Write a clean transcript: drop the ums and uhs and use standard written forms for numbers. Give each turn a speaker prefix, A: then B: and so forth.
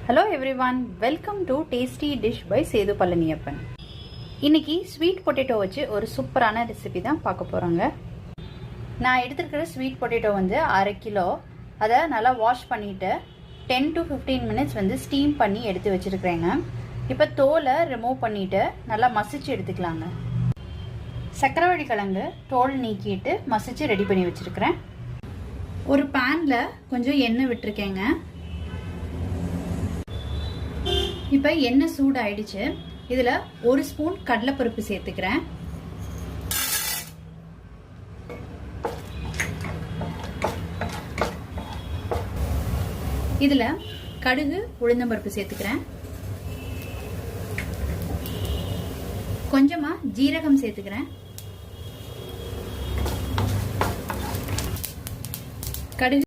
A: Hello everyone, welcome to Tasty Dish by Sethu Palaniyappan. இன்னைக்கு sweet potato வச்சு ஒரு சூப்பரான ரெசிபி தான் பார்க்க போறோங்க. நான் எடுத்துக்கிற ஸ்வீட் பொட்டேட்டோ வந்து 1/2 கிலோ. அதை நல்லா வாஷ் பண்ணிட்டு 10 to 15 மினிட்ஸ் வந்து ஸ்டீம் பண்ணி எடுத்து வச்சிருக்கேங்க. இப்போ தோலை ரிமூவ் பண்ணிட்டு நல்லா மசிச்சு எடுத்துக்கலாங்க. சக்கரவள்ளி கிழங்கு தோல் நீக்கிட்டு மசிச்சு ரெடி பண்ணி வச்சிருக்கிறேன். ஒரு பேன்ல கொஞ்சம் எண்ணெய் விட்டுருக்கேங்க. இப்போ எண்ணெய் சூடு ஆயிடுச்சு. இதுல 1 ஸ்பூன் கடலைப்பருப்பு சேர்த்துக்கிறேன். இதுல கடுகு உளுந்தம்பருப்பு சேர்த்துக்கிறேன். கொஞ்சமா ஜீரகம் சேர்த்துக்கிறேன். கடுகு